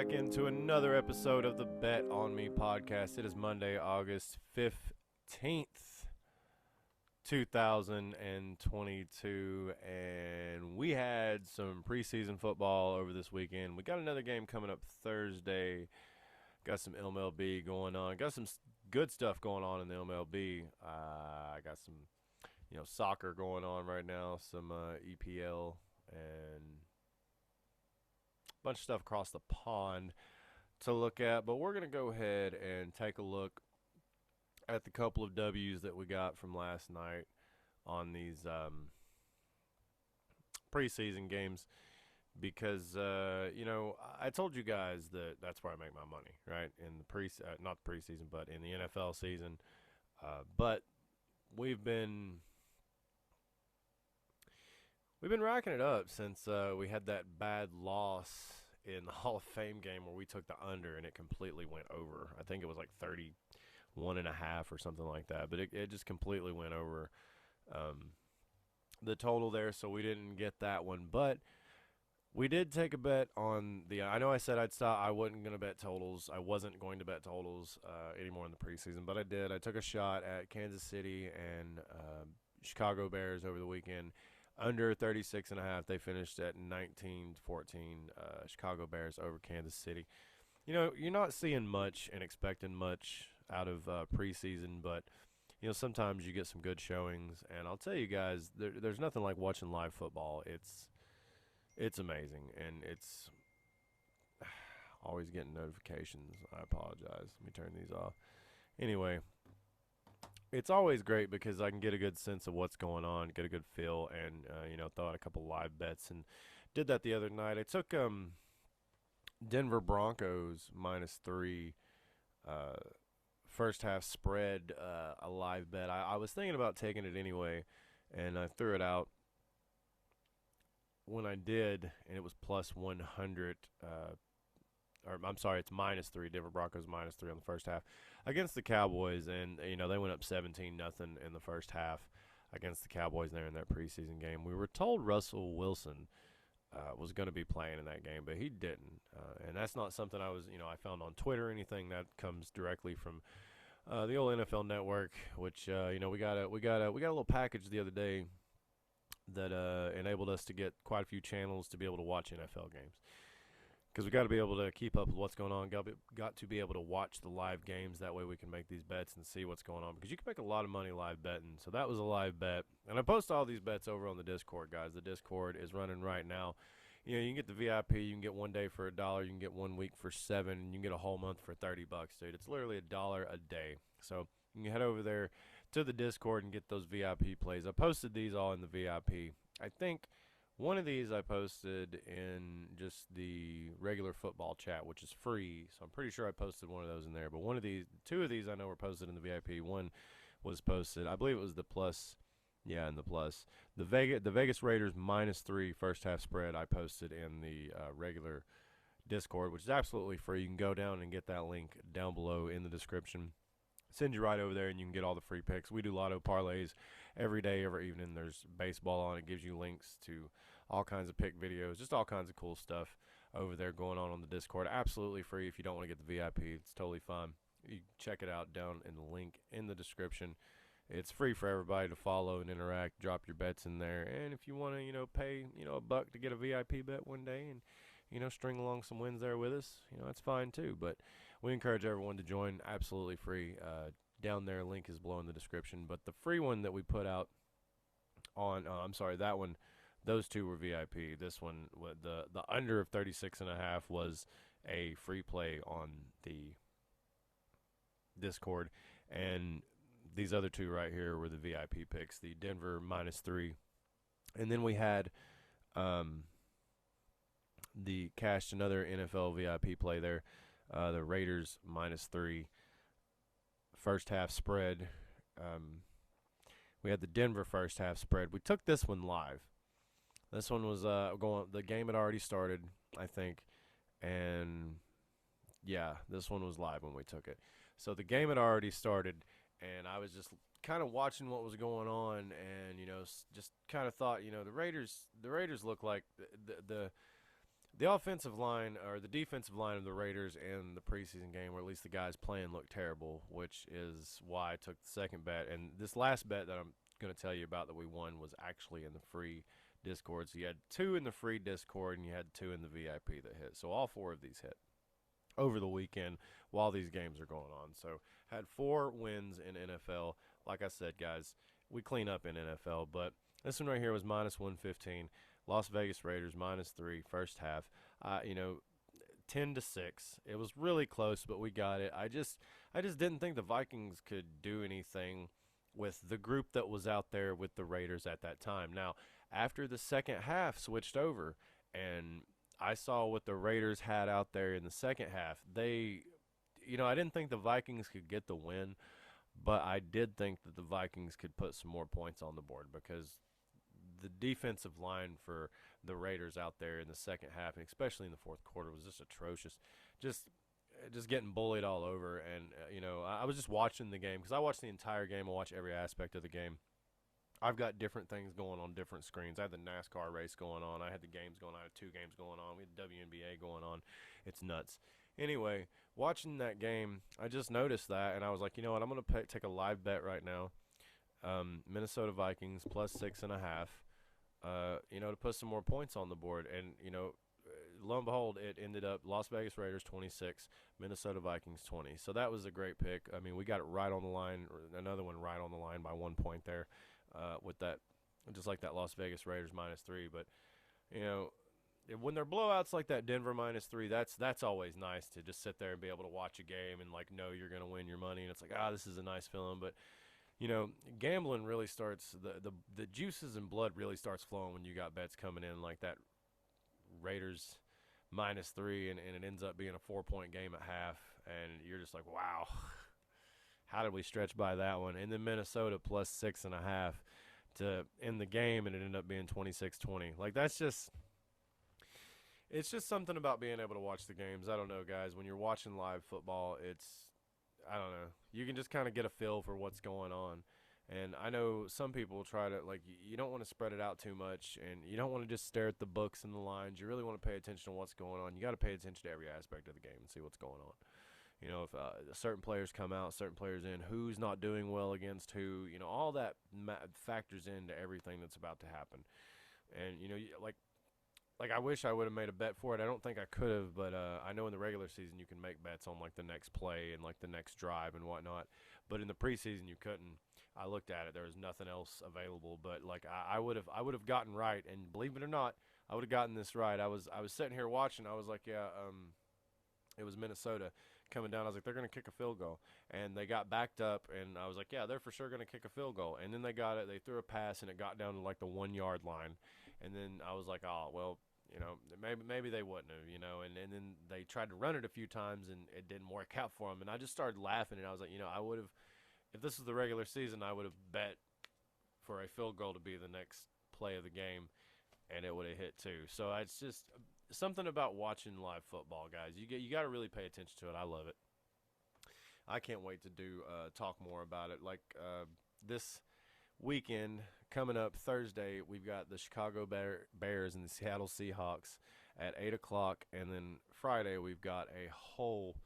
back into another episode of the Bet On Me podcast. It is Monday, August 15th, 2022, and we had some preseason football over this weekend. We got another game coming up Thursday. Got some MLB going on. Got some good stuff going on in the MLB. I got some, soccer going on right now, some EPL, and bunch of stuff across the pond to look at, but we're going to go ahead and take a look at the couple of W's that we got from last night on these preseason games because, I told you guys that that's where I make my money, right? In the not the preseason, but in the NFL season. But we've been racking it up since we had that bad loss in the Hall of Fame game where we took the under and it completely went over. I think it was like 31.5 or something like that, but it just completely went over the total there, so we didn't get that one. But we did take a bet on I know I said I'd stop. I wasn't going to bet totals. I wasn't going to bet totals anymore in the preseason, but I did. I took a shot at Kansas City and Chicago Bears over the weekend. Under 36.5, they finished at 19-14. Chicago Bears over Kansas City. You're not seeing much and expecting much out of preseason, but sometimes you get some good showings. And I'll tell you guys, there's nothing like watching live football. It's amazing, and it's always getting notifications. I apologize. Let me turn these off. Anyway. It's always great because I can get a good sense of what's going on, get a good feel, and throw out a couple live bets. And did that the other night. I took Denver Broncos -3 first half spread, a live bet. I was thinking about taking it anyway, and I threw it out when I did, and it was plus 100. Or I'm sorry, it's -3. Denver Broncos -3 on the first half against the Cowboys, and they went up 17-0 in the first half against the Cowboys there in that preseason game. We were told Russell Wilson was going to be playing in that game, but he didn't, and that's not something I found on Twitter or anything. That comes directly from the old NFL Network, which we got a little package the other day that enabled us to get quite a few channels to be able to watch NFL games. Because we got to be able to keep up with what's going on. Got to be able to watch the live games. That way we can make these bets and see what's going on. Because you can make a lot of money live betting. So that was a live bet. And I post all these bets over on the Discord, guys. The Discord is running right now. You can get the VIP. You can get 1 day for $1. You can get 1 week for $7. And you can get a whole month for $30, dude. It's literally $1 a day. So you can head over there to the Discord and get those VIP plays. I posted these all in the VIP. I think one of these I posted in just the regular football chat, which is free, so I'm pretty sure I posted one of those in there. But two of these I know were posted in the VIP. One was posted, I believe it was the plus, in the plus. The Vegas Raiders -3 first half spread I posted in the regular Discord, which is absolutely free. You can go down and get that link down below in the description. Send you right over there, and you can get all the free picks. We do lotto parlays every day, every evening. There's baseball on it. Gives you links to all kinds of pick videos, just all kinds of cool stuff over there going on the Discord. Absolutely free. If you don't want to get the VIP, it's totally fine. You check it out down in the link in the description. It's free for everybody to follow and interact. Drop your bets in there, and if you want to, pay, $1 to get a VIP bet one day, and string along some wins there with us, that's fine too. But we encourage everyone to join, absolutely free. Down there, link is below in the description. But the free one that we put out on, that one, those two were VIP. This one, the under of 36.5 was a free play on the Discord. And these other two right here were the VIP picks, the Denver -3. And then we had the cashed another NFL VIP play there. The Raiders -3 first half spread. We had the Denver first half spread. We took this one live. This one was the game had already started, I think, and this one was live when we took it. So the game had already started, and I was just kind of watching what was going on, and just kind of thought, the Raiders look like the The offensive line or the defensive line of the Raiders in the preseason game, or at least the guys playing, looked terrible, which is why I took the second bet. And this last bet that I'm going to tell you about that we won was actually in the free Discord. So you had two in the free Discord and you had two in the VIP that hit. So all four of these hit over the weekend while these games are going on. So had 4 wins in NFL. Like I said, guys, we clean up in NFL, but this one right here was minus 115. Las Vegas Raiders -3 first half. 10-6. It was really close, but we got it. I just didn't think the Vikings could do anything with the group that was out there with the Raiders at that time. Now, after the second half switched over and I saw what the Raiders had out there in the second half, I didn't think the Vikings could get the win, but I did think that the Vikings could put some more points on the board because the defensive line for the Raiders out there in the second half, and especially in the fourth quarter, was just atrocious. Just getting bullied all over. And, I was just watching the game because I watched the entire game. I watch every aspect of the game. I've got different things going on different screens. I had the NASCAR race going on. I had the games going on. I had 2 games going on. We had WNBA going on. It's nuts. Anyway, watching that game, I just noticed that, and I was like, you know what? I'm going to take a live bet right now. Minnesota Vikings +6.5. To put some more points on the board. And, lo and behold, it ended up Las Vegas Raiders 26, Minnesota Vikings 20. So that was a great pick. I mean, we got it right on the line, another one right on the line by 1 point there with that, just like that Las Vegas Raiders -3. But, when they're blowouts like that Denver -3, that's always nice to just sit there and be able to watch a game and, like, know you're going to win your money. And it's like, this is a nice feeling. But, gambling really starts, the juices and blood really starts flowing when you got bets coming in like that Raiders -3 and it ends up being a 4-point game at half. And you're just like, wow, how did we stretch by that one? And then Minnesota +6.5 to end the game, and it ended up being 26-20. Like, it's just something about being able to watch the games. I don't know, guys. When you're watching live football, I don't know. You can just kind of get a feel for what's going on. And I know some people try to, like, you don't want to spread it out too much, and you don't want to just stare at the books and the lines. You really want to pay attention to what's going on. You got to pay attention to every aspect of the game and see what's going on. If certain players come out, certain players in, who's not doing well against who, all that factors into everything that's about to happen. And, like I wish I would have made a bet for it. I don't think I could have, but I know in the regular season you can make bets on, like, the next play and, like, the next drive and whatnot. But in the preseason you couldn't. I looked at it. There was nothing else available. But, like, I would have gotten right. And believe it or not, I would have gotten this right. I was sitting here watching. I was like, yeah, it was Minnesota coming down. I was like, they're going to kick a field goal. And they got backed up, and I was like, yeah, they're for sure going to kick a field goal. And then they got it. They threw a pass, and it got down to, like, the 1-yard line. And then I was like, oh, well, maybe they wouldn't have, and then they tried to run it a few times, and it didn't work out for them. And I just started laughing, and I was like, I would have, if this was the regular season, I would have bet for a field goal to be the next play of the game, and it would have hit too. So it's just something about watching live football, guys. You got to really pay attention to it. I love it. I can't wait to talk more about it. Like this weekend coming up Thursday, we've got the Chicago Bears and the Seattle Seahawks at 8 o'clock. And then Friday, we've got a whole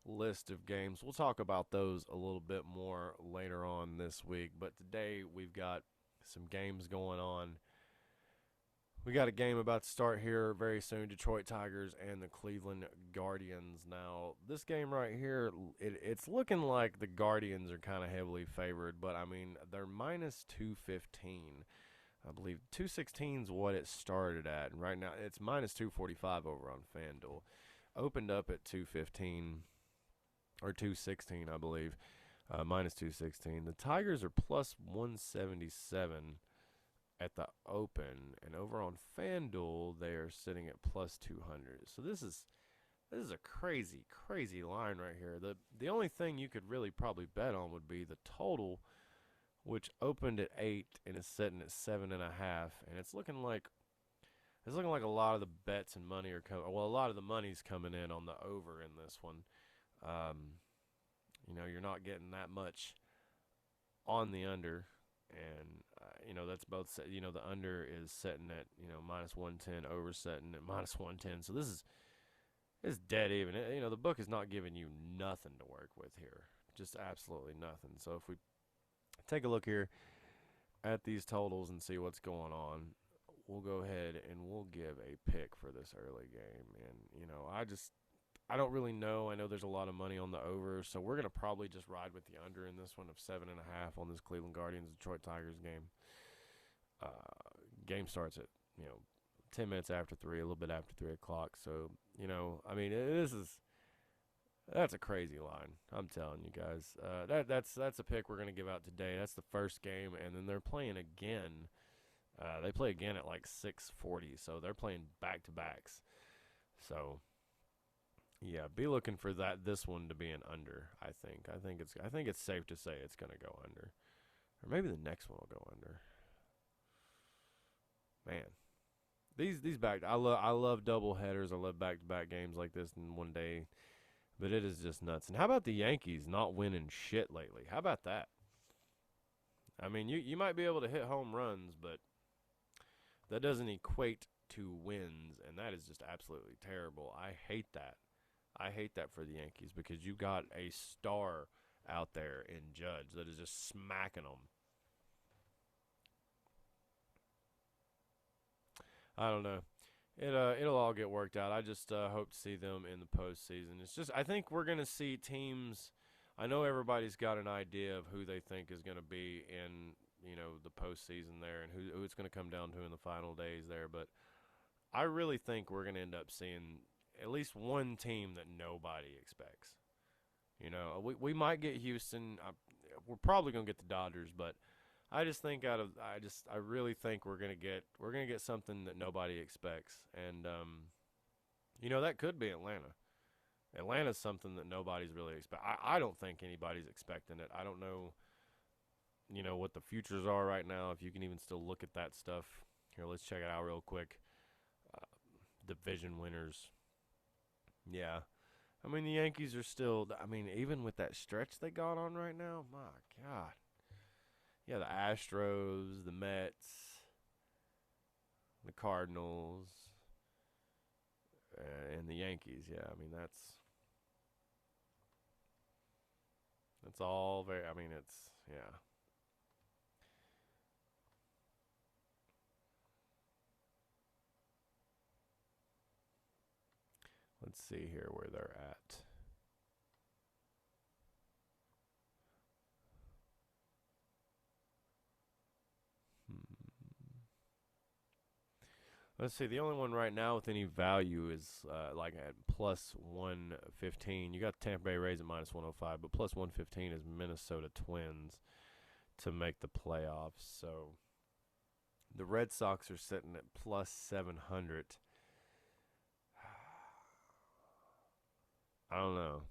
list of games. We'll talk about those a little bit more later on this week. But today, we've got some games going on. We got a game about to start here very soon, Detroit Tigers and the Cleveland Guardians. Now, this game right here, it's looking like the Guardians are kind of heavily favored, but, I mean, they're -215. I believe 216 is what it started at, and right now it's -245 over on FanDuel. Opened up at 215, or 216, I believe, -216. The Tigers are +177 at the open, and over on FanDuel they are sitting at +200. So this is a crazy line right here. The only thing you could really probably bet on would be the total, which opened at 8 and is sitting at 7.5, and it's looking like a lot of the bets and money are coming. Well, a lot of the money's coming in on the over in this one. You're not getting that much on the under. And, that's both set, the under is setting at minus 110, over setting at minus 110. So this is it's dead even. The book is not giving you nothing to work with here, just absolutely nothing. So if we take a look here at these totals and see what's going on, we'll go ahead and we'll give a pick for this early game. And I don't really know. I know there's a lot of money on the over, so we're gonna probably just ride with the under in this one of 7.5 on this Cleveland Guardians Detroit Tigers game. Game starts at 10 minutes after 3, a little bit after 3 o'clock. So I mean, that's a crazy line. I'm telling you guys. That's a pick we're gonna give out today. That's the first game, and then they're playing again. They play again at like 6:40, so they're playing back to backs. So yeah, be looking for this one to be an under. I think it's safe to say it's gonna go under, or maybe the next one will go under. Man, these back I love double headers. I love back to back games like this in one day, but it is just nuts. And how about the Yankees not winning shit lately? How about that? I mean, you might be able to hit home runs, but that doesn't equate to wins, and that is just absolutely terrible. I hate that. I hate that for the Yankees because you got a star out there in Judge that is just smacking them. I don't know. It'll all get worked out. I just hope to see them in the postseason. It's just I think we're gonna see teams. I know everybody's got an idea of who they think is gonna be in the postseason there, and who it's gonna come down to in the final days there. But I really think we're gonna end up seeing at least one team that nobody expects. We might get Houston. We're probably gonna get the Dodgers, but I just think I really think we're gonna get something that nobody expects, and that could be Atlanta. Atlanta's something that nobody's really expect. I don't think anybody's expecting it. I don't know, what the futures are right now. If you can even still look at that stuff here, let's check it out real quick. Division winners. Yeah, I mean the Yankees are still. I mean even with that stretch they got on right now, my God. Yeah, the Astros, the Mets, the Cardinals, and the Yankees. Yeah, I mean that's all very. I mean it's yeah. Let's see here where they're at. Let's see. The only one right now with any value is like at plus 115. You got Tampa Bay Rays at minus 105, but plus 115 is Minnesota Twins to make the playoffs. So the Red Sox are sitting at plus 700. I don't know.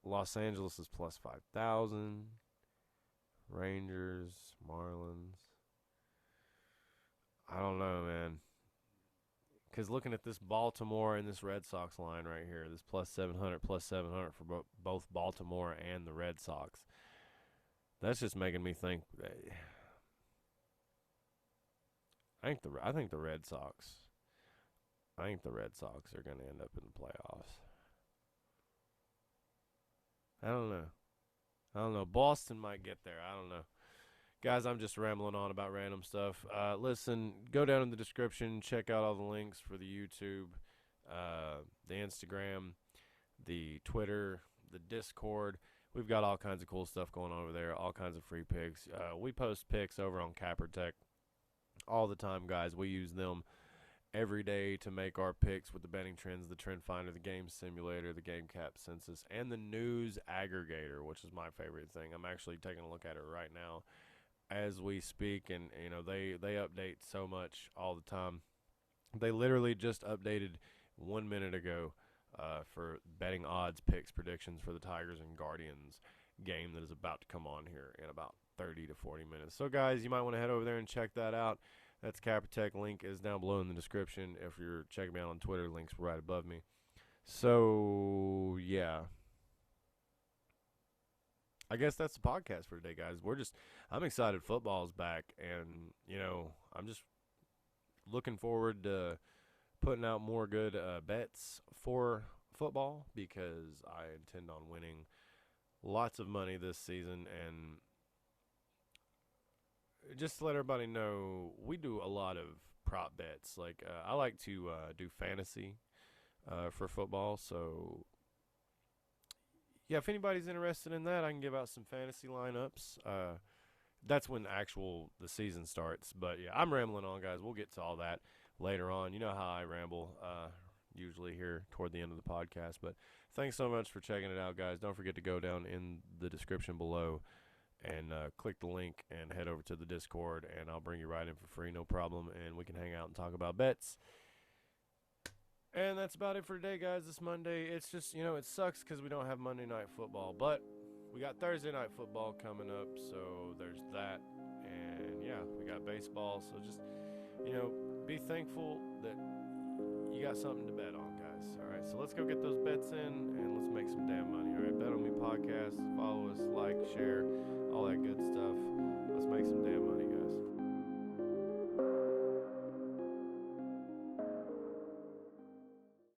Los Angeles is plus 5,000. Rangers, Marlins. I don't know, man. Because looking at this Baltimore and this Red Sox line right here, this plus 700 for both Baltimore and the Red Sox, that's just making me think. I think the Red Sox. I think the Red Sox are going to end up in the playoffs. I don't know. Boston might get there. I don't know. Guys, I'm just rambling on about random stuff. Listen, go down in the description. Check out all the links for the YouTube, the Instagram, the Twitter, the Discord. We've got all kinds of cool stuff going on over there, all kinds of free picks. We post picks over on cappertek all the time, guys. We use them every day to make our picks with the betting trends, the trend finder, the game simulator, the game cap census, and the news aggregator, which is my favorite thing. I'm actually taking a look at it right now as we speak, and they update so much all the time. They literally just updated 1 minute ago for betting odds, picks, predictions for the Tigers and Guardians game that is about to come on here in about 30 to 40 minutes. So guys, you might want to head over there and check that out. That's cappertek. Link is down below in the description. If you're checking me out on Twitter, link's right above me. So yeah, I guess that's the podcast for today, guys. I'm excited football's back, and I'm just looking forward to putting out more good bets for football because I intend on winning lots of money this season. And just to let everybody know, we do a lot of prop bets. Like I like to do fantasy for football. So yeah, if anybody's interested in that, I can give out some fantasy lineups. That's when the season starts. But yeah, I'm rambling on, guys. We'll get to all that later on. You know how I ramble usually here toward the end of the podcast. But thanks so much for checking it out, guys. Don't forget to go down in the description below and click the link and head over to the Discord, and I'll bring you right in for free, no problem, and we can hang out and talk about bets. And that's about it for today, guys. This Monday, it's just, it sucks because we don't have Monday Night Football, but we got Thursday Night Football coming up, so there's that. And, yeah, we got baseball, so just, be thankful that you got something to bet on, guys. All right, so let's go get those bets in, and let's make some damn money. All right, Bet On Me Podcast. Follow us, like, share, all that good stuff. Let's make some damn money.